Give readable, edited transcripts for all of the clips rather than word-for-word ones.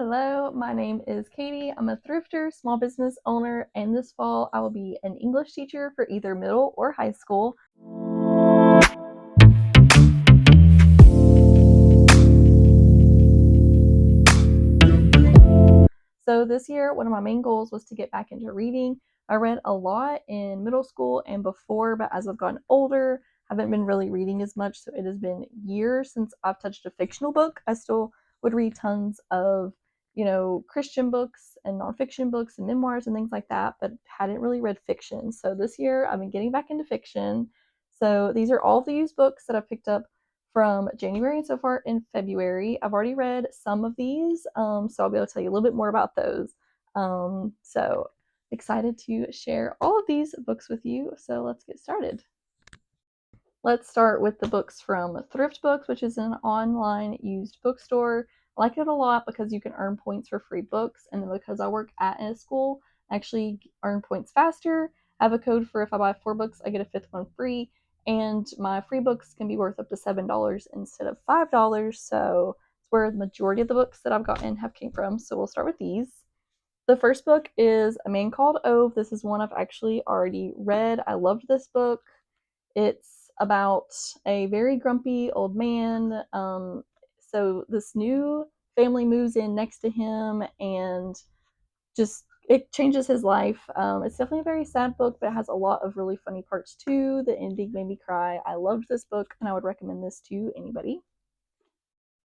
Hello, my name is Katie. I'm a thrifter, small business owner, and this fall I will be an English teacher for either middle or high school. So this year, one of my main goals was to get back into reading. I read a lot in middle school and before, but as I've gotten older, I haven't been really reading as much. So it has been years since I've touched a fictional book. I still would read tons of, Christian books and nonfiction books and memoirs and things like that, but hadn't really read fiction. So this year, I've been getting back into fiction. So these are all of the used books that I picked up from January and so far in February. I've already read some of these, so I'll be able to tell you a little bit more about those. So excited to share all of these books with you. So let's get started. Let's start with the books from Thrift Books, which is an online used bookstore. I like it a lot because you can earn points for free books, and then because I work at a school, I actually earn points faster. I have a code for if I buy 4 books, I get a fifth one free, and my free books can be worth up to $7 instead of $5. So it's where the majority of the books that I've gotten have came from. So we'll start with these. The first book is A Man Called Ove. This is one I've actually already read. I loved this book. It's about a very grumpy old man. So this new family moves in next to him and just it changes his life. It's definitely a very sad book, but it has a lot of really funny parts too. The ending made me cry. I loved this book and I would recommend this to anybody.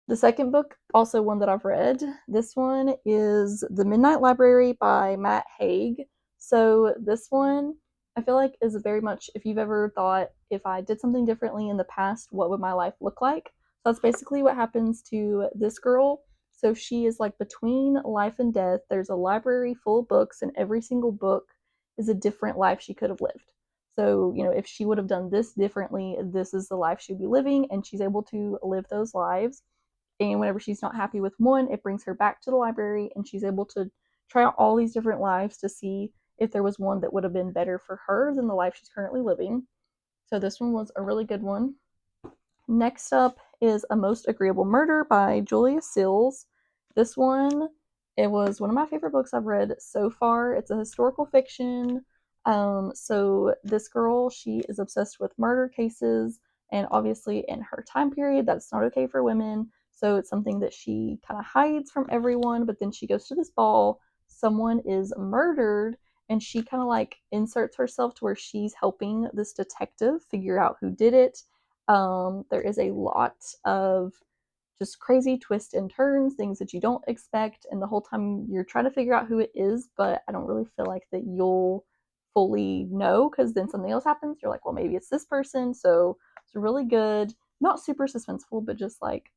The second book, also one that I've read, this one is The Midnight Library by Matt Haig. So this one I feel like is very much if you've ever thought if I did something differently in the past, what would my life look like? So that's basically what happens to this girl. So she is like between life and death. There's a library full of books, and every single book is a different life she could have lived. So, if she would have done this differently, this is the life she'd be living, and she's able to live those lives. And whenever she's not happy with one, it brings her back to the library and she's able to try out all these different lives to see if there was one that would have been better for her than the life she's currently living. So this one was a really good one. Next up is A Most Agreeable Murder by Julia Sills. This one, it was one of my favorite books I've read so far. It's a historical fiction. So this girl, she is obsessed with murder cases, and obviously in her time period, that's not okay for women. So it's something that she kind of hides from everyone, but then she goes to this ball, someone is murdered, and she kind of like inserts herself to where she's helping this detective figure out who did it. There is a lot of just crazy twists and turns, things that you don't expect, and the whole time you're trying to figure out who it is, but I don't really feel like that you'll fully know because then something else happens. You're like, well, maybe it's this person. So it's really good, not super suspenseful, but just like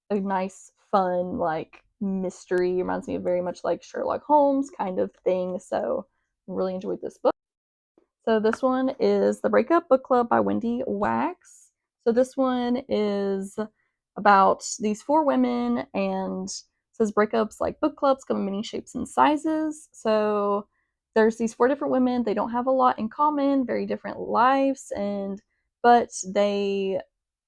a nice, fun, like mystery. It reminds me of very much like Sherlock Holmes kind of thing. So I really enjoyed this book. So this one is The Breakup Book Club by Wendy Wax. So this one is about these 4 women and says breakups like book clubs come in many shapes and sizes. So there's these 4 different women. They don't have a lot in common, very different lives, but they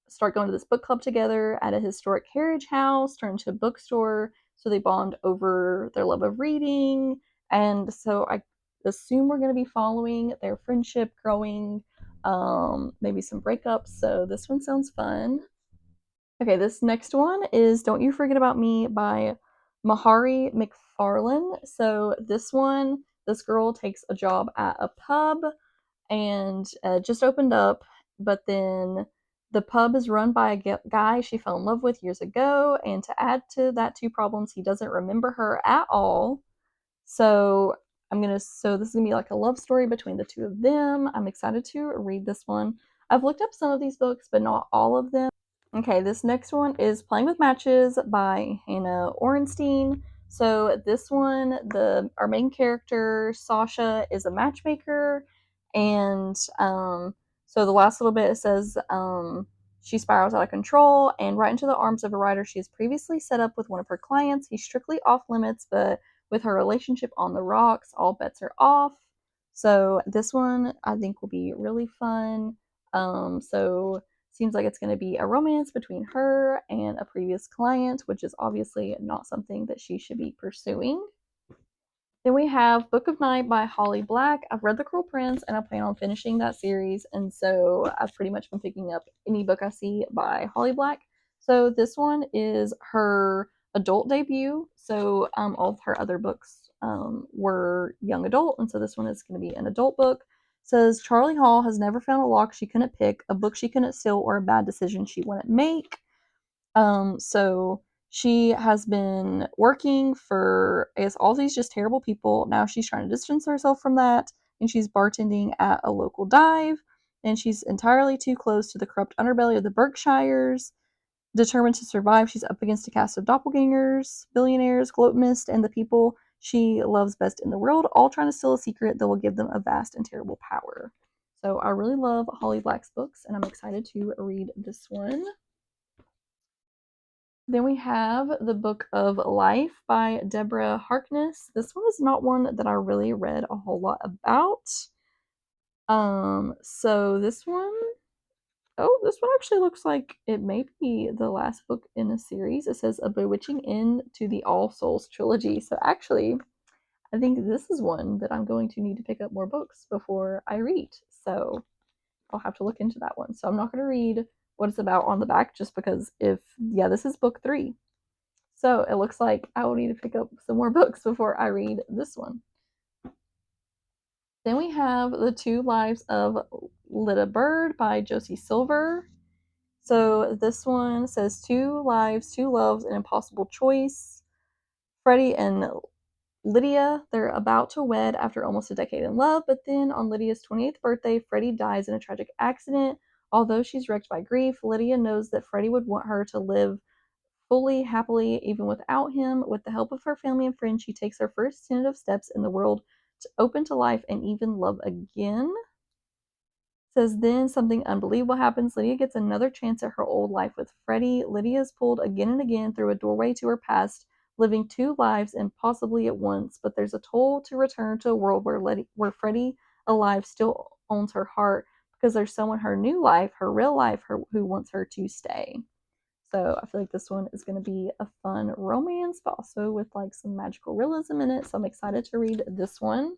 start going to this book club together at a historic carriage house, turned into a bookstore. So they bond over their love of reading. And so I assume we're going to be following their friendship growing, maybe some breakups. So this one sounds fun. Okay, this next one is Don't You Forget About Me by Mahari McFarlane. So this one, this girl takes a job at a pub and just opened up, but then the pub is run by a guy she fell in love with years ago, and to add to that 2 problems, he doesn't remember her at all. So this is gonna be like a love story between the 2 of them. I'm excited to read this one. I've looked up some of these books, but not all of them. Okay, this next one is Playing with Matches by Hannah Orenstein. So this one, our main character Sasha is a matchmaker, and so the last little bit it says she spirals out of control and right into the arms of a writer she has previously set up with one of her clients. He's strictly off limits, but with her relationship on the rocks, all bets are off. So this one I think will be really fun. So Seems like it's going to be a romance between her and a previous client, which is obviously not something that she should be pursuing. Then we have Book of Night by Holly Black. I've read The Cruel Prince and I plan on finishing that series, and so I've pretty much been picking up any book I see by Holly Black. So this one is her adult debut. So all of her other books were young adult, and so this one is going to be an adult book. It says Charlie Hall has never found a lock she couldn't pick, a book she couldn't steal, or a bad decision she wouldn't make. So she has been working for, I guess, all these just terrible people. Now she's trying to distance herself from that, and she's bartending at a local dive, and she's entirely too close to the corrupt underbelly of the Berkshires. Determined to survive, she's up against a cast of doppelgangers, billionaires, glutamists, and the people she loves best in the world, all trying to steal a secret that will give them a vast and terrible power. So I really love Holly Black's books, and I'm excited to read this one. Then we have The Book of Life by Deborah Harkness. This one is not one that I really read a whole lot about. So this one actually looks like it may be the last book in a series. It says A Bewitching End to the All Souls trilogy. So actually, I think this is one that I'm going to need to pick up more books before I read. So I'll have to look into that one. So I'm not going to read what it's about on the back just because this is book 3. So it looks like I will need to pick up some more books before I read this one. Then we have The Two Lives of Lita Bird by Josie Silver. So this one says 2 lives, 2 loves, an impossible choice. Freddie and Lydia, they're about to wed after almost a decade in love, but then on Lydia's 28th birthday, Freddie dies in a tragic accident. Although she's wrecked by grief, Lydia knows that Freddie would want her to live fully, happily, even without him. With the help of her family and friends, she takes her first tentative steps in the world to open to life and even love again. Says then something unbelievable happens. Lydia gets another chance at her old life with Freddie. Lydia is pulled again and again through a doorway to her past, living 2 lives and possibly at once. But there's a toll to return to a world where Freddie, alive, still owns her heart because there's someone her new life, her real life, who wants her to stay. So I feel like this one is going to be a fun romance, but also with like some magical realism in it. So I'm excited to read this one.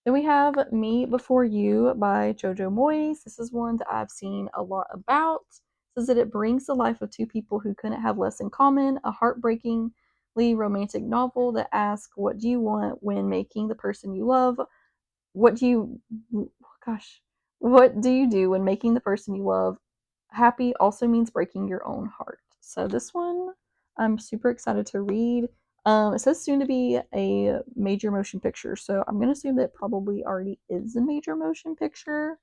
Then we have Me Before You by Jojo Moyes. This is one that I've seen a lot about. It says that it brings the life of 2 people who couldn't have less in common, a heartbreakingly romantic novel that asks, what do you want when making the person you love? What do you, gosh, what do you do when making the person you love happy also means breaking your own heart? So this one I'm super excited to read. It says soon to be a major motion picture, so I'm gonna assume that it probably already is a major motion picture.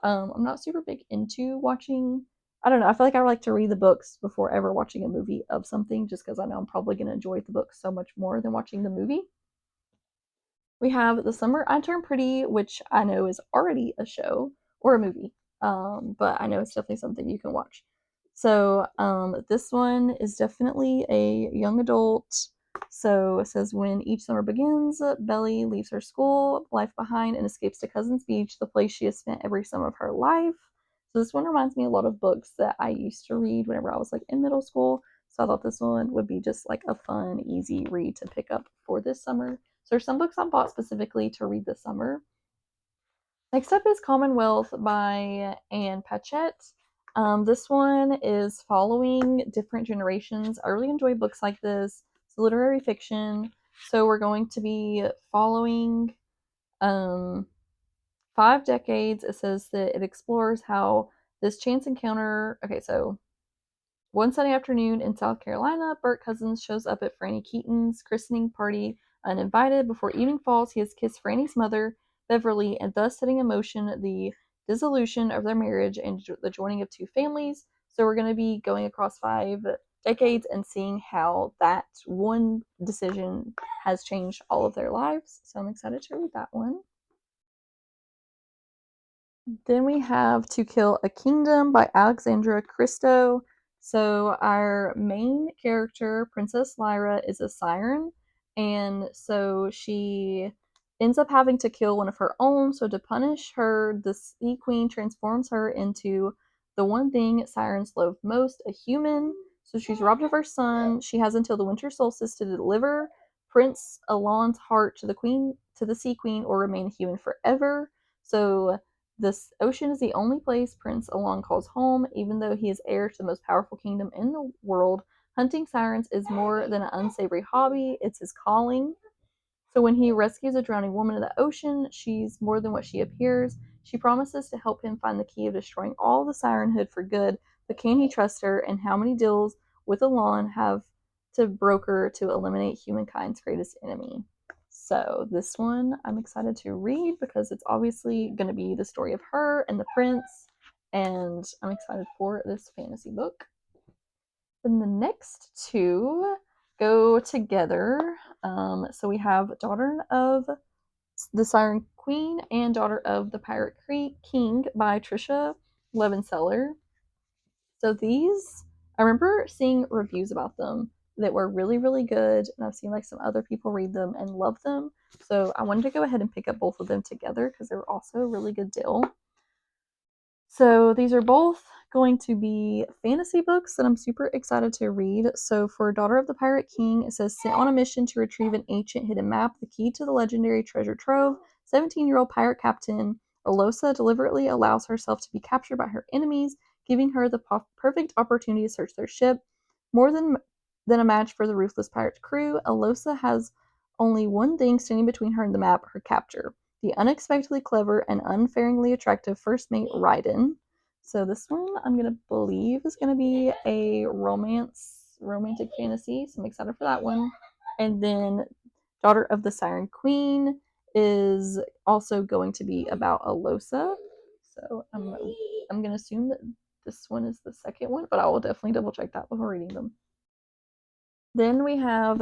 I'm not super big into watching. I don't know. I feel like I like to read the books before ever watching a movie of something, just because I know I'm probably gonna enjoy the book so much more than watching the movie. We have The Summer I Turned Pretty, which I know is already a show or a movie, but I know it's definitely something you can watch. So this one is definitely a young adult. So it says when each summer begins, Belly leaves her school life behind and escapes to Cousin's Beach, the place she has spent every summer of her life. So this one reminds me a lot of books that I used to read whenever I was like in middle school. So I thought this one would be just like a fun, easy read to pick up for this summer. So there's some books I bought specifically to read this summer. Next up is Commonwealth by Anne Patchett. This one is following different generations. I really enjoy books like this. It's literary fiction. So we're going to be following 5 decades. It says that it explores how this chance encounter. Okay, so one sunny afternoon in South Carolina, Bert Cousins shows up at Franny Keaton's christening party uninvited. Before evening falls, he has kissed Franny's mother, Beverly, and thus setting in motion the dissolution of their marriage and the joining of 2 families. So we're going to be going across 5 decades and seeing how that one decision has changed all of their lives. So I'm excited to read that one. Then we have To Kill a Kingdom by Alexandra Christo. So our main character, Princess Lyra, is a siren, and so she ends up having to kill one of her own. So to punish her, the Sea Queen transforms her into the one thing sirens love most, a human. So she's robbed of her son. She has until the winter solstice to deliver Prince Alon's heart to the queen, to the sea queen, or remain human forever. So this ocean is the only place Prince Alon calls home, even though he is heir to the most powerful kingdom in the world. Hunting sirens is more than an unsavory hobby, it's his calling. So when he rescues a drowning woman in the ocean, she's more than what she appears. She promises to help him find the key of destroying all the sirenhood for good. But can he trust her? And how many deals with Alon have to broker to eliminate humankind's greatest enemy? So this one I'm excited to read because it's obviously going to be the story of her and the prince, and I'm excited for this fantasy book. Then the next two go together. So we have Daughter of the Siren Queen and Daughter of the Pirate King by Trisha Levenseller. So these, I remember seeing reviews about them that were really, really good, and I've seen like some other people read them and love them. So I wanted to go ahead and pick up both of them together because they were also a really good deal. So these are both going to be fantasy books that I'm super excited to read. So for Daughter of the Pirate King, it says, sent on a mission to retrieve an ancient hidden map, the key to the legendary treasure trove, 17-year-old pirate captain Alosa deliberately allows herself to be captured by her enemies, giving her the perfect opportunity to search their ship. More than a match for the ruthless pirate crew, Alosa has only one thing standing between her and the map, her capture, the unexpectedly clever and unfaringly attractive first mate Raiden. So this one I'm gonna believe is gonna be a romantic fantasy. So I'm excited for that one. And then Daughter of the Siren Queen is also going to be about Alosa. So I'm gonna assume that this one is the second one, but I will definitely double check that before reading them. Then we have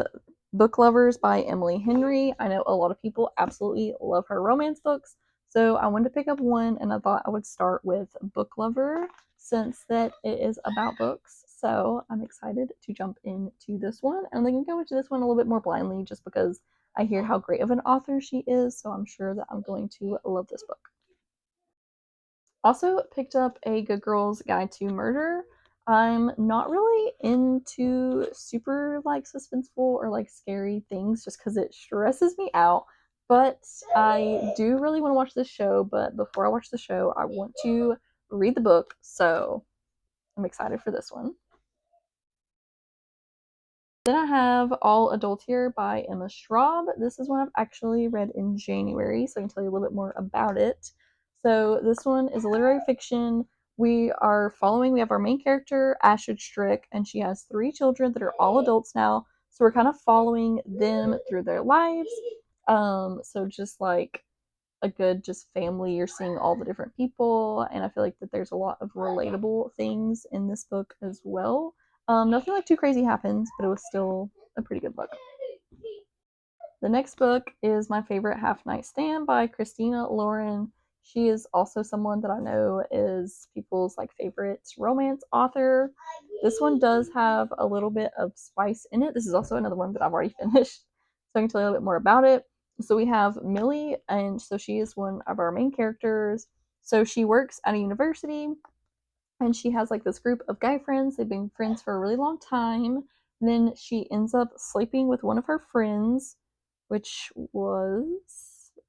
Book Lovers by Emily Henry. I know a lot of people absolutely love her romance books, so I wanted to pick up one, and I thought I would start with Book Lover since that it is about books. So I'm excited to jump into this one, and I'm going to go into this one a little bit more blindly just because I hear how great of an author she is, so I'm sure that I'm going to love this book. Also picked up A Good Girl's Guide to Murder. I'm not really into super like suspenseful or like scary things just because it stresses me out. But I do really want to watch this show. But before I watch the show, I want to read the book. So I'm excited for this one. Then I have All Adult Here by Emma Schraub. This is one I've actually read in January, so I can tell you a little bit more about it. So this one is a literary fiction. We have our main character, Astrid Strick, and she has 3 children that are all adults now. So we're kind of following them through their lives. So just like a good just family, you're seeing all the different people, and I feel like that there's a lot of relatable things in this book as well. Nothing like too crazy happens, but it was still a pretty good book. The next book is My Favorite Half Night Stand by Christina Lauren. She is also someone that I know is people's like favorite romance author. This one does have a little bit of spice in it. This is also another one that I've already finished, so I can tell you a little bit more about it. So we have Millie, and so she is one of our main characters. So she works at a university, and she has like this group of guy friends. They've been friends for a really long time. And then she ends up sleeping with one of her friends, which was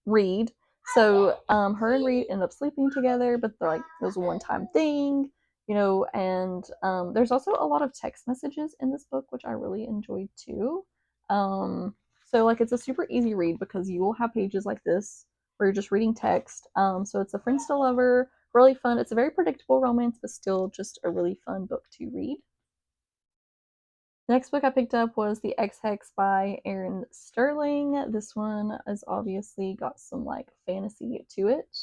Reed. So her and Reed end up sleeping together, but they're like it was a one-time thing, and there's also a lot of text messages in this book, which I really enjoyed too. So like it's a super easy read because you will have pages like this where you're just reading text. So it's a friends to lover, really fun. It's a very predictable romance, but still just a really fun book to read. The next book I picked up was The Ex-Hex by Erin Sterling. This one has obviously got some like fantasy to it,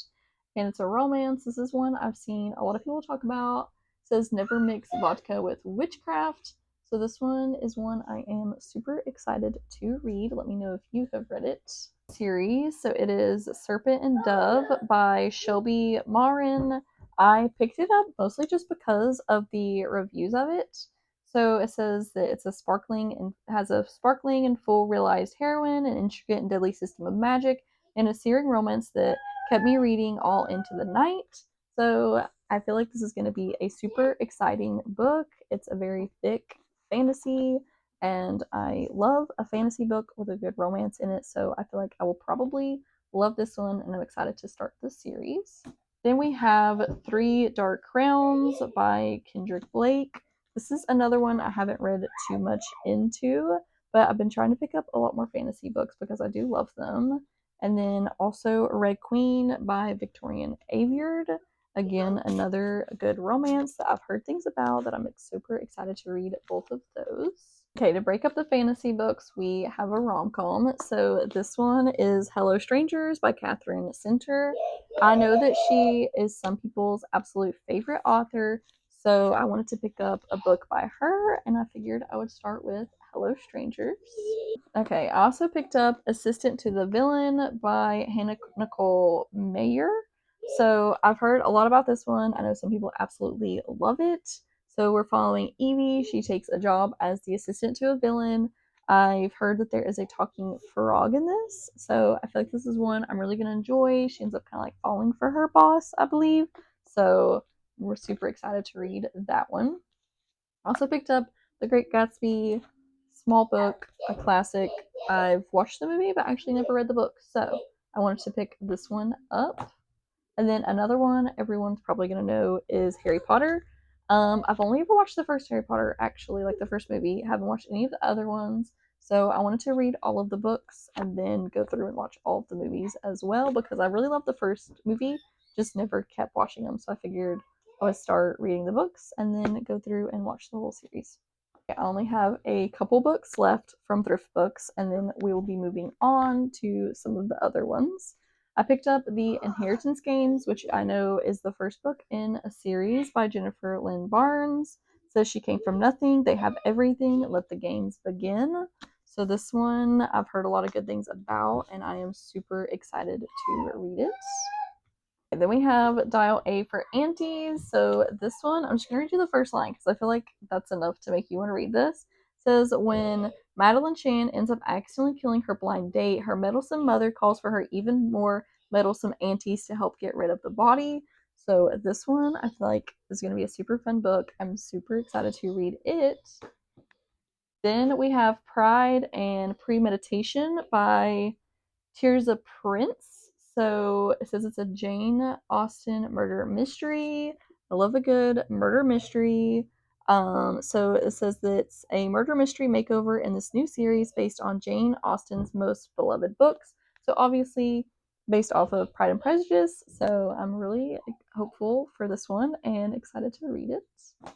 and it's a romance. This is one I've seen a lot of people talk about. It says never mix vodka with witchcraft. So this one is one I am super excited to read. Let me know if you have read it. Series. So it is Serpent and Dove by Shelby Marin. I picked it up mostly just because of the reviews of it. So it says that it's has a sparkling and full realized heroine, an intricate and deadly system of magic, and a searing romance that kept me reading all into the night. So I feel like this is going to be a super exciting book. It's a very thick fantasy, and I love a fantasy book with a good romance in it, so I feel like I will probably love this one, and I'm excited to start the series. Then we have Three Dark Crowns by Kendrick Blake. This is another one I haven't read too much into, but I've been trying to pick up a lot more fantasy books because I do love them. And then also Red Queen by Victorian Aveyard. Again, another good romance that I've heard things about that I'm super excited to read both of those. Okay, to break up the fantasy books, we have a rom-com. So this one is Hello Strangers by Catherine Center. I know that she is some people's absolute favorite author, so I wanted to pick up a book by her, and I figured I would start with Hello Strangers. Okay, I also picked up Assistant to the Villain by Hannah Nicole Mayer. So I've heard a lot about this one. I know some people absolutely love it. So we're following Evie. She takes a job as the assistant to a villain. I've heard that there is a talking frog in this. So I feel like this is one I'm really going to enjoy. She ends up kind of like falling for her boss, I believe. So we're super excited to read that one. Also picked up The Great Gatsby, small book, a classic. I've watched the movie, but actually never read the book, so I wanted to pick this one up. And then another one everyone's probably gonna know is Harry Potter. I've only ever watched the first Harry Potter, actually, like the first movie. I haven't watched any of the other ones. So I wanted to read all of the books and then go through and watch all of the movies as well because I really love the first movie, just never kept watching them. So I figured I would start reading the books and then go through and watch the whole series. I only have a couple books left from Thrift Books, and then we will be moving on to some of the other ones. I picked up The Inheritance Games, which I know is the first book in a series by Jennifer Lynn Barnes. So she came from nothing. They have everything. Let the games begin. So this one I've heard a lot of good things about, and I am super excited to read it. And then we have Dial A for Aunties. So this one, I'm just going to read you the first line because I feel like that's enough to make you want to read this. It says, when Madeline Chan ends up accidentally killing her blind date, her meddlesome mother calls for her even more meddlesome aunties to help get rid of the body. So this one, I feel like is going to be a super fun book. I'm super excited to read it. Then we have Pride and Premeditation by Tirza Prince. So it says it's a Jane Austen murder mystery. I love a good murder mystery. So it says that it's a murder mystery makeover in this new series based on Jane Austen's most beloved books. So obviously based off of Pride and Prejudice. So I'm really hopeful for this one and excited to read it.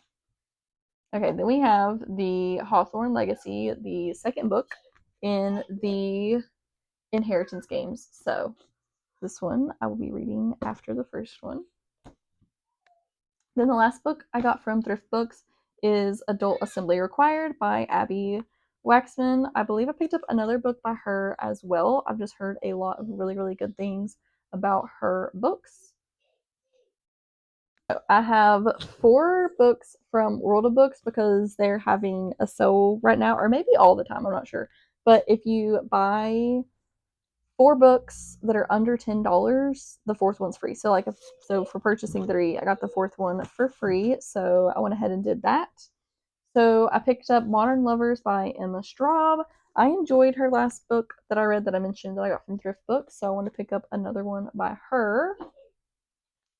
Okay, then we have the Hawthorne Legacy, the second book in the Inheritance Games. So this one I will be reading after the first one. Then the last book I got from Thrift Books is Adult Assembly Required by Abby Waxman. I believe I picked up another book by her as well. I've just heard a lot of really, really good things about her books. I have 4 books from World of Books because they're having a sale right now, or maybe all the time, I'm not sure. But if you buy 4 books that are under $10, the fourth one's free. So so for purchasing 3, I got the fourth one for free. So I went ahead and did that. So I picked up Modern Lovers by Emma Straub. I enjoyed her last book that I read that I mentioned that I got from Thrift Books, so I want to pick up another one by her.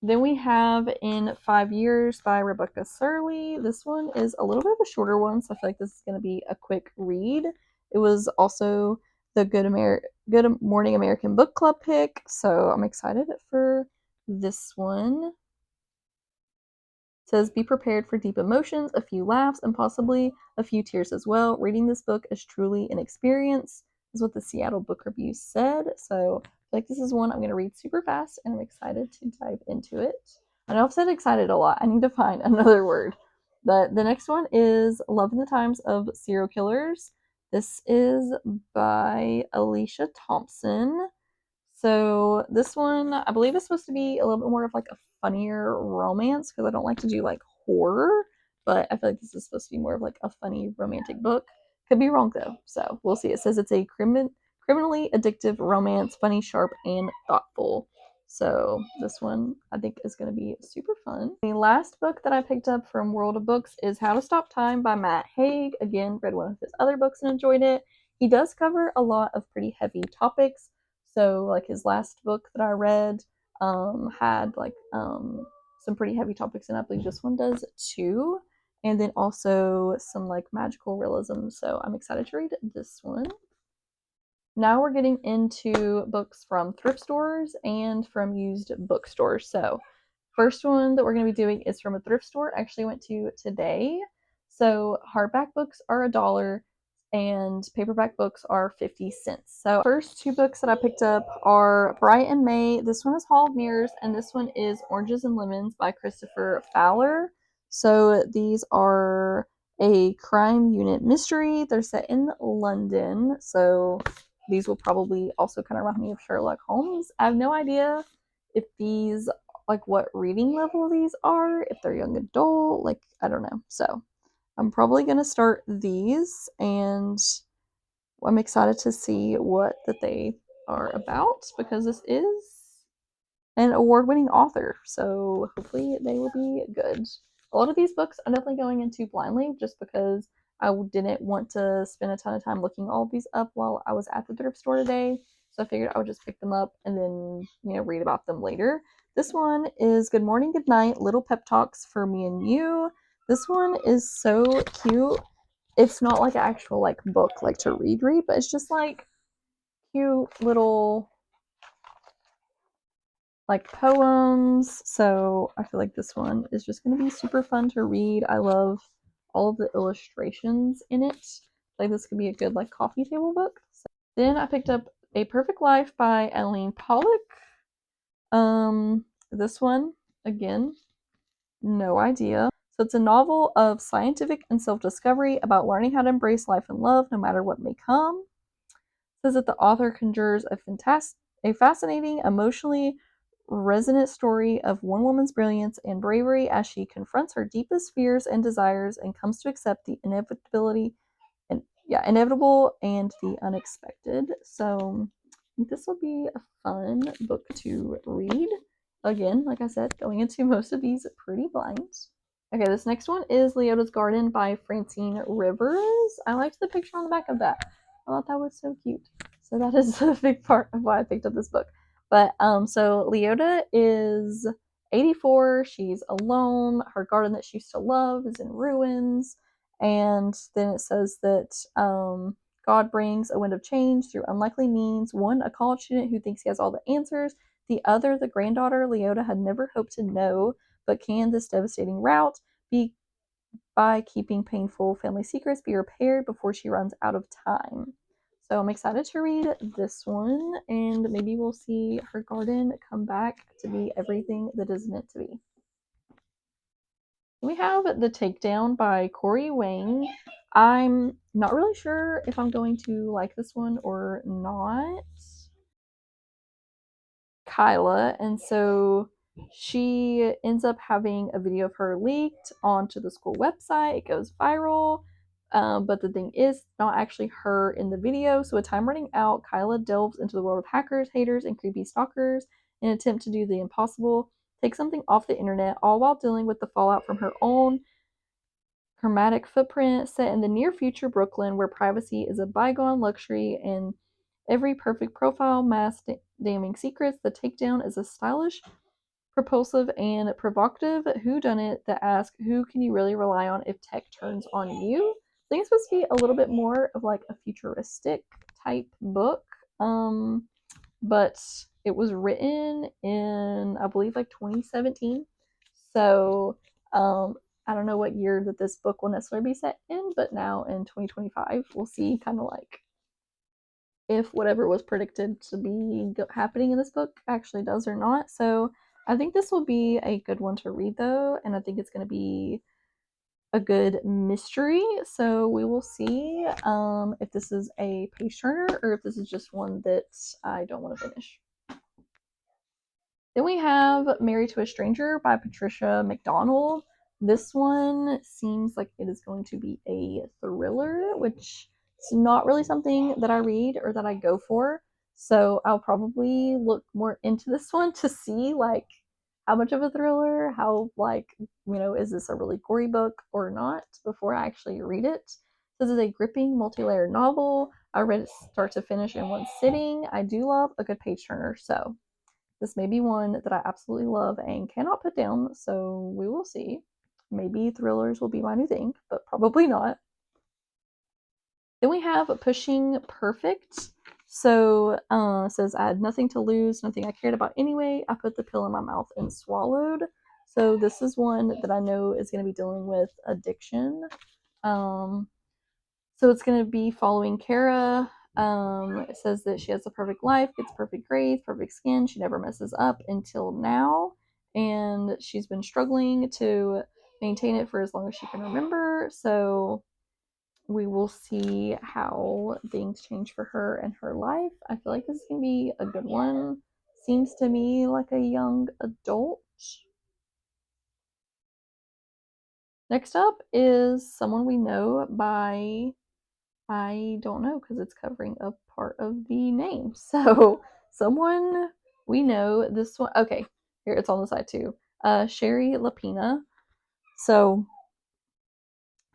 Then we have In 5 Years by Rebecca Surley. This one is a little bit of a shorter one, so I feel like this is going to be a quick read. It was also the Good Morning American Book Club pick, so I'm excited for this one. It says, be prepared for deep emotions, a few laughs, and possibly a few tears as well. Reading this book is truly an experience, is what the Seattle Book Review said. So like this is one I'm going to read super fast, and I'm excited to dive into it. I know I've said excited a lot. I need to find another word. The next one is Love in the Times of Serial Killers. This is by Alicia Thompson. So this one, I believe, is supposed to be a little bit more of like a funnier romance because I don't like to do like horror, but I feel like this is supposed to be more of like a funny romantic book. Could be wrong though, so we'll see. It says it's a criminally addictive romance, funny, sharp, and thoughtful. So this one I think is going to be super fun. The last book that I picked up from World of Books is How to Stop Time by Matt Haig. Again, read one of his other books and enjoyed it. He does cover a lot of pretty heavy topics. So like his last book that I read had like some pretty heavy topics, and I believe this one does too. And then also some like magical realism. So I'm excited to read this one. Now we're getting into books from thrift stores and from used bookstores. So first one that we're going to be doing is from a thrift store I actually went to today. So hardback books are $1 and paperback books are 50 cents. So first two books that I picked up are Bright and May. This one is Hall of Mirrors, and this one is Oranges and Lemons by Christopher Fowler. So these are a crime unit mystery. They're set in London. So these will probably also kind of remind me of Sherlock Holmes. I have no idea if these, like what reading level these are, if they're young adult, like I don't know. So I'm probably going to start these, and I'm excited to see what that they are about because this is an award-winning author, so hopefully they will be good. A lot of these books I'm definitely going into blindly just because I didn't want to spend a ton of time looking all of these up while I was at the thrift store today, so I figured I would just pick them up and then, read about them later. This one is Good Morning, Good Night, Little Pep Talks for Me and You. This one is so cute. It's not like an actual like book like to read, but it's just like cute little like poems. So I feel like this one is just going to be super fun to read. I love all of the illustrations in it. Like this could be a good like coffee table book. So then I picked up A Perfect Life by Eileen Pollock. This one again, no idea. So it's a novel of scientific and self-discovery about learning how to embrace life and love no matter what may come. It says that the author conjures a fascinating, emotionally resonant story of one woman's brilliance and bravery as she confronts her deepest fears and desires and comes to accept the inevitable and the unexpected. So I think this will be a fun book to read. Again, like I said, going into most of these pretty blind. Okay, this next one is Leota's Garden by Francine Rivers. I liked the picture on the back of that. I thought that was so cute. So that is a big part of why I picked up this book. But so Leota is 84. She's alone. Her garden that she used to love is in ruins. And then it says that God brings a wind of change through unlikely means. One, a college student who thinks he has all the answers. The other, the granddaughter Leota had never hoped to know, but can this devastating route be by keeping painful family secrets be repaired before she runs out of time. So I'm excited to read this one, and maybe we'll see her garden come back to be everything that is meant to be. We have The Takedown by Corey Wang. I'm not really sure if I'm going to like this one or not. Kyla, and so she ends up having a video of her leaked onto the school website. It goes viral, but the thing is, not actually her in the video. So, with time running out, Kyla delves into the world of hackers, haters, and creepy stalkers in an attempt to do the impossible, take something off the internet, all while dealing with the fallout from her own chromatic footprint set in the near future Brooklyn, where privacy is a bygone luxury and every perfect profile masks damning secrets. The Takedown is a stylish, propulsive, and provocative whodunit that asks, who can you really rely on if tech turns on you? I think it's supposed to be a little bit more of like a futuristic type book. But it was written in, I believe, like 2017. So I don't know what year that this book will necessarily be set in, but now in 2025, we'll see kind of like if whatever was predicted to be happening in this book actually does or not. So I think this will be a good one to read though, and I think it's going to be a good mystery. So we will see if this is a page turner or if this is just one that I don't want to finish. Then we have Married to a Stranger by Patricia McDonald. This one seems like it is going to be a thriller, which is not really something that I read or that I go for. So I'll probably look more into this one to see like how much of a thriller, how like, is this a really gory book or not before I actually read it. This is a gripping multi-layered novel. I read it start to finish in one sitting. I do love a good page turner, so this may be one that I absolutely love and cannot put down, so we will see. Maybe thrillers will be my new thing, but probably not. Then we have Pushing Perfect. So it says, I had nothing to lose, nothing I cared about anyway. I put the pill in my mouth and swallowed. So this is one that I know is going to be dealing with addiction. Um, so it's going to be following Kara. It says that she has a perfect life, gets perfect grades, perfect skin. She never messes up until now. And she's been struggling to maintain it for as long as she can remember. So we will see how things change for her and her life. I feel like this is going to be a good one. Seems to me like a young adult. Next up is Someone We Know by, I don't know because it's covering up part of the name. So, Someone We Know, this one, okay, here it's on the side too. Sherry Lapina. So,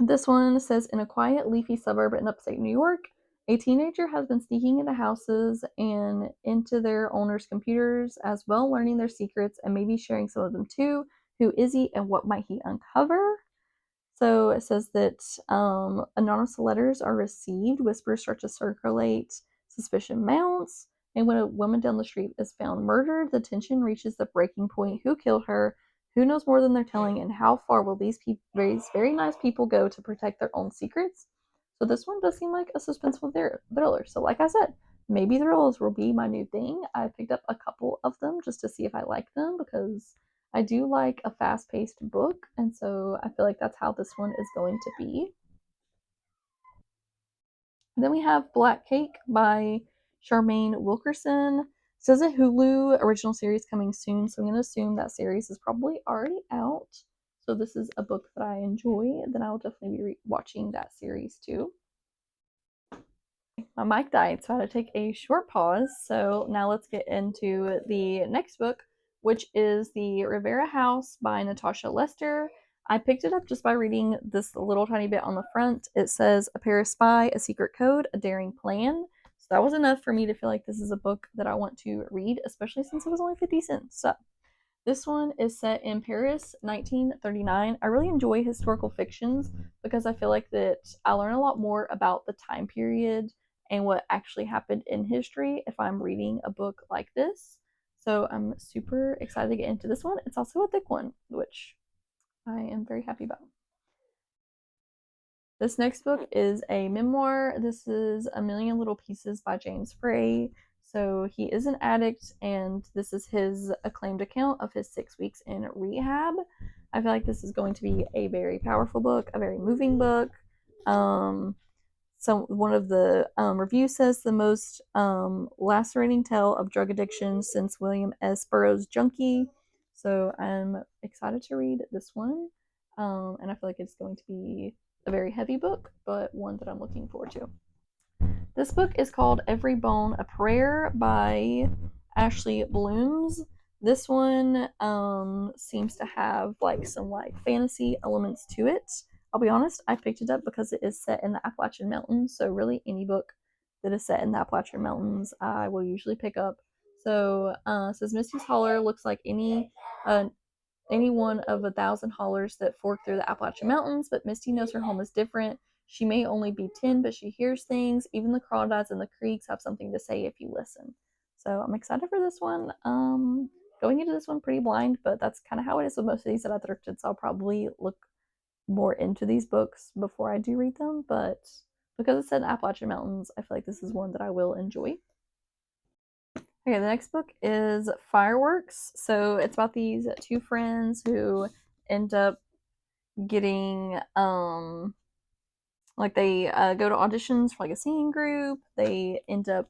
this one says, in a quiet, leafy suburb in upstate New York, a teenager has been sneaking into houses and into their owners' computers, as well learning their secrets and maybe sharing some of them too. Who is he and what might he uncover? So it says that anonymous letters are received, whispers start to circulate, suspicion mounts, and when a woman down the street is found murdered, the tension reaches the breaking point. Who killed her? Who knows more than they're telling? And how far will these these very nice people go to protect their own secrets? So this one does seem like a suspenseful thriller. So like I said, maybe thrillers will be my new thing. I picked up a couple of them just to see if I like them because I do like a fast paced book, and so I feel like that's how this one is going to be. Then we have Black Cake by Charmaine Wilkerson. It says a Hulu original series coming soon, so I'm going to assume that series is probably already out. So this is a book that I enjoy, then I will definitely be watching that series too. My mic died, so I had to take a short pause. So now let's get into the next book, which is The Rivera House by Natasha Lester. I picked it up just by reading this little tiny bit on the front. It says, A Paris Spy, A Secret Code, A Daring Plan. So that was enough for me to feel like this is a book that I want to read, especially since it was only 50 cents. So this one is set in Paris, 1939. I really enjoy historical fictions because I feel like that I learn a lot more about the time period and what actually happened in history if I'm reading a book like this. So I'm super excited to get into this one. It's also a thick one, which I am very happy about. This next book is a memoir. This is A Million Little Pieces by James Frey. So he is an addict, and this is his acclaimed account of his 6 weeks in rehab. I feel like this is going to be a very powerful book, a very moving book. So one of the reviews says the most lacerating tale of drug addiction since William S. Burroughs' Junkie. So I'm excited to read this one, and I feel like it's going to be a very heavy book, but one that I'm looking forward to. This book is called Every Bone a Prayer by Ashley Blooms. This one seems to have like some like fantasy elements to it. I'll be honest, I picked it up because it is set in the Appalachian Mountains. So really, any book that is set in the Appalachian Mountains, I will usually pick up. So it says Misty's Holler looks like any one of 1,000 hollers that fork through the Appalachian Mountains, but Misty knows her home is different. She may only be 10, but she hears things. Even the crawdads and the creeks have something to say if you listen. So I'm excited for this one. Going into this one pretty blind, but that's kind of how it is with most of these that I thrifted. So I'll probably look more into these books before I do read them. But because it's set in Appalachian Mountains, I feel like this is one that I will enjoy. Okay, the next book is Fireworks. So it's about these two friends who end up getting like they go to auditions for like a singing group. They end up,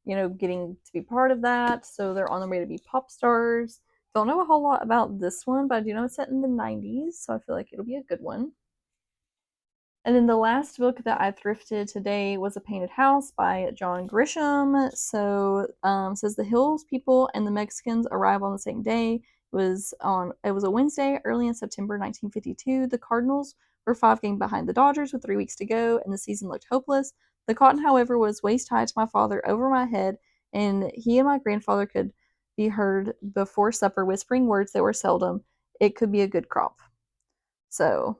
getting to be part of that. So they're on their way to be pop stars. Don't know a whole lot about this one, but I do know it's set in the 90s, so I feel like it'll be a good one. And then the last book that I thrifted today was A Painted House by John Grisham. So says the Hills people and the Mexicans arrive on the same day. It was a Wednesday, early in September 1952. The Cardinals were 5 games behind the Dodgers with 3 weeks to go, and the season looked hopeless. The cotton, however, was waist high to my father over my head, and he and my grandfather could be heard before supper whispering words that were seldom. It could be a good crop. So,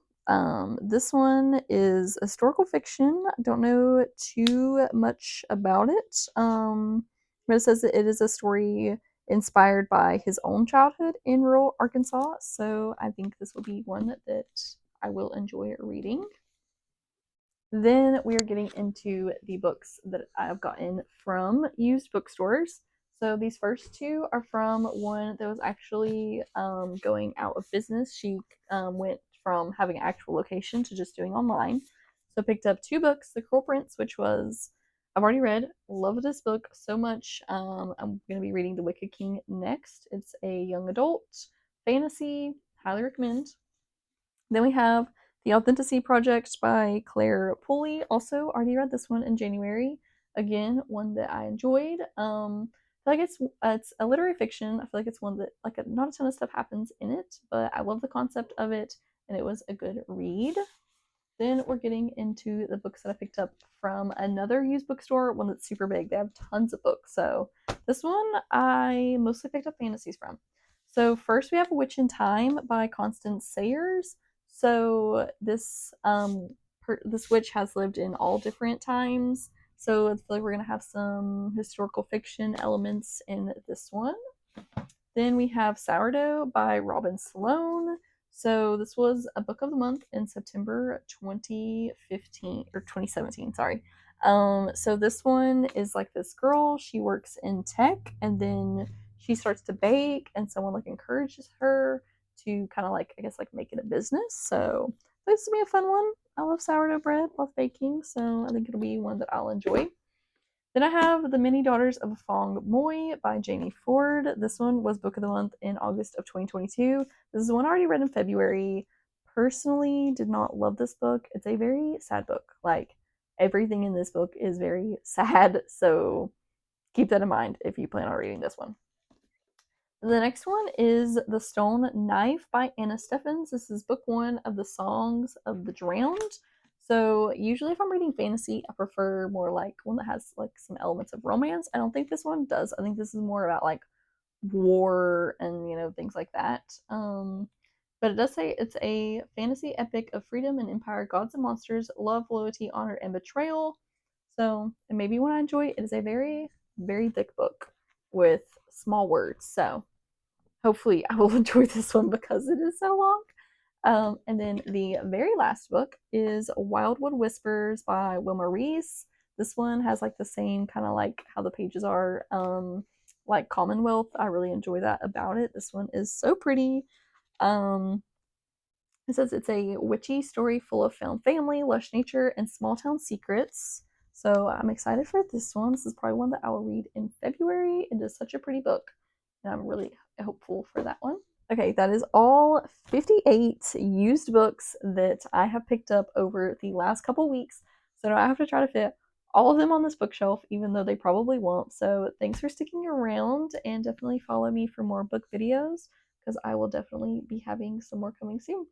this one is historical fiction. I don't know too much about it. But it says that it is a story inspired by his own childhood in rural Arkansas. So, I think this will be one that I will enjoy reading. Then we are getting into the books that I've gotten from used bookstores. So these first two are from one that was actually going out of business. She went from having an actual location to just doing online. So I picked up two books, The Cruel Prince, which was I've already read. Love this book so much. I'm going to be reading The Wicked King next. It's a young adult fantasy. Highly recommend. Then we have The Authenticity Project by Claire Pulley. Also, already read this one in January. Again, one that I enjoyed. I feel like it's a literary fiction. I feel like it's one that not a ton of stuff happens in it, but I love the concept of it, and it was a good read. Then we're getting into the books that I picked up from another used bookstore, one that's super big. They have tons of books. So this one I mostly picked up fantasies from. So first we have A Witch in Time by Constance Sayers. So this witch has lived in all different times. So I feel like we're gonna have some historical fiction elements in this one. Then we have Sourdough by Robin Sloan. So this was a book of the month in September 2015 or 2017, sorry. So this one is like this girl, she works in tech and then she starts to bake and someone like encourages her to kind of like I guess like make it a business. So this will be a fun one. I love sourdough bread, love baking, so I think it'll be one that I'll enjoy. Then I have The Many Daughters of Fong Moy by Jamie Ford. This one was Book of the Month in August of 2022. This is one I already read in February. Personally, did not love this book. It's a very sad book. Like, everything in this book is very sad, so keep that in mind if you plan on reading this one. The next one is The Stone Knife by Anna Steffens. This is book one of the Songs of the Drowned. So usually if I'm reading fantasy, I prefer more like one that has like some elements of romance. I don't think this one does. I think this is more about like war and things like that. But it does say it's a fantasy epic of freedom and empire, gods and monsters, love, loyalty, honor, and betrayal. So, and maybe when I enjoy it, it is a very, very thick book with small words. So hopefully I will enjoy this one because it is so long. And then the very last book is Wildwood Whispers by Wilma Reese. This one has like the same kind of like how the pages are like Commonwealth. I really enjoy that about it. This one is so pretty. Um, it says it's a witchy story full of found family, lush nature, and small town secrets. So I'm excited for this one. This is probably one that I will read in February. It is such a pretty book, and I'm really hopeful for that one. Okay, that is all 58 used books that I have picked up over the last couple weeks. So now I have to try to fit all of them on this bookshelf, even though they probably won't. So thanks for sticking around and definitely follow me for more book videos because I will definitely be having some more coming soon.